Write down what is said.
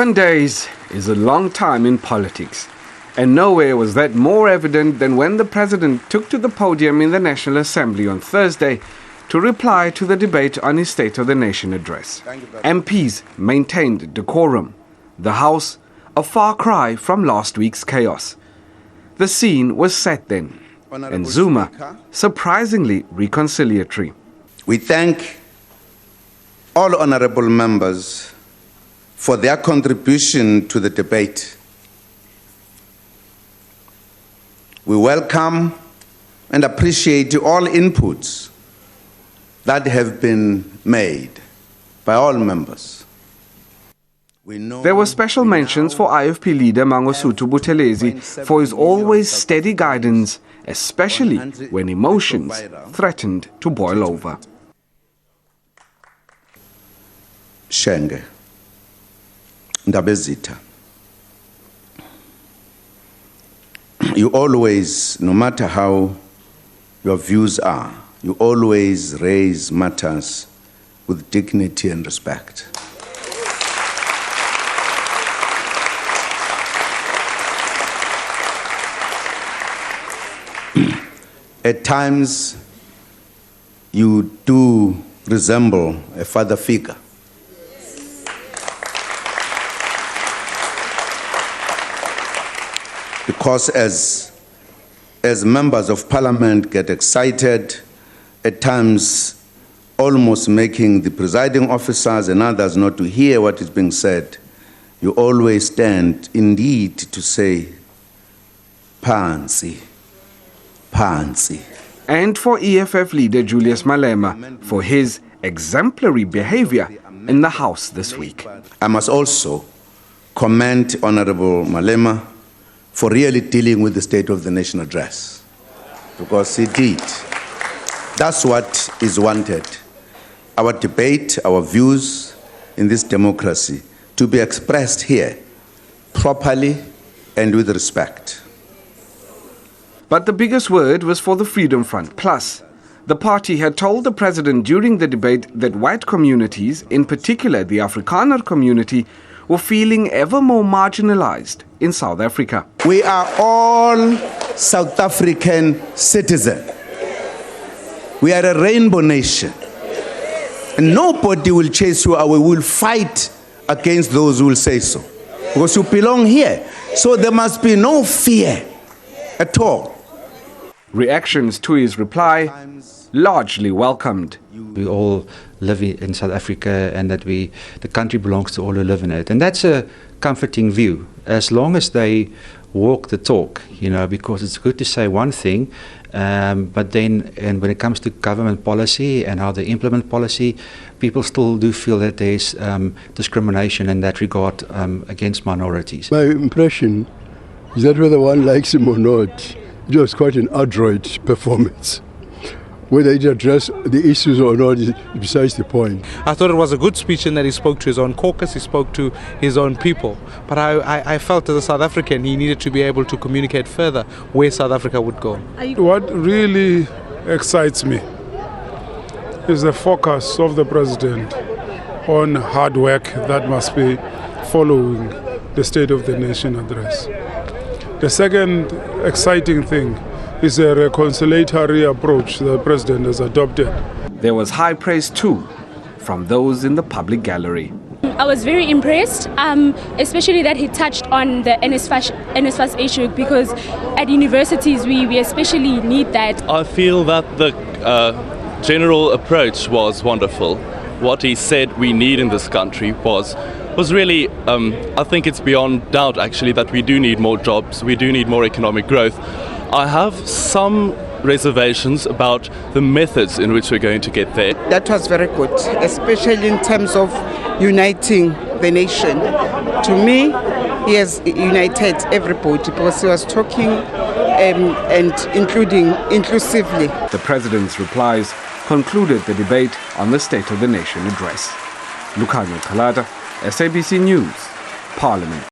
7 days is a long time in politics, and nowhere was that more evident than when the President took to the podium in the National Assembly on Thursday to reply to the debate on his State of the Nation address. MPs maintained decorum. The House, a far cry from last week's chaos. The scene was set then, and Zuma surprisingly reconciliatory. We thank all honourable members for their contribution to the debate. We welcome and appreciate all inputs that have been made by all members. There were special mentions for IFP leader Mangosuthu Buthelezi for his always steady guidance, especially when emotions threatened to boil over. Shenge, Ndabezitha, you always, no matter how your views are, you always raise matters with dignity and respect. At times, you do resemble a father figure. Because as members of parliament get excited, at times almost making the presiding officers and others not to hear what is being said, you always stand indeed to say, Phansi, Phansi. And for EFF leader Julius Malema for his exemplary behavior in the House this week. I must also commend Honourable Malema for really dealing with the State of the Nation address, because he did. That's what is wanted. Our debate, our views in this democracy to be expressed here properly and with respect. But the biggest word was for the Freedom Front Plus. The party had told the president during the debate that white communities, in particular the Afrikaner community, were feeling ever more marginalized in South Africa. We are all South African citizens. We are a rainbow nation. And nobody will chase you away. We will fight against those who will say so. Because you belong here. So there must be no fear at all. Reactions to his reply largely welcomed. We all live in South Africa, and that the country belongs to all who live in it. And that's a comforting view, as long as they walk the talk, because it's good to say one thing, but then and when it comes to government policy and how they implement policy, people still do feel that there's discrimination in that regard against minorities. My impression is that whether one likes him or not, it was quite an adroit performance. Whether he addressed the issues or not is besides the point. I thought it was a good speech in that he spoke to his own caucus, he spoke to his own people. But I felt as a South African he needed to be able to communicate further where South Africa would go. What really excites me is the focus of the president on hard work that must be following the State of the Nation address. The second exciting thing is a reconciliatory approach the president has adopted. There was high praise too from those in the public gallery. I was very impressed, especially that he touched on the NSFAS issue, because at universities we especially need that. I feel that the general approach was wonderful. What he said we need in this country was really, I think it's beyond doubt actually that we do need more jobs, we do need more economic growth. I have some reservations about the methods in which we're going to get there. That was very good, especially in terms of uniting the nation. To me, he has united everybody because he was talking and including inclusively. The president's replies concluded the debate on the State of the Nation address. Lukhanyo Kalada, SABC News, Parliament.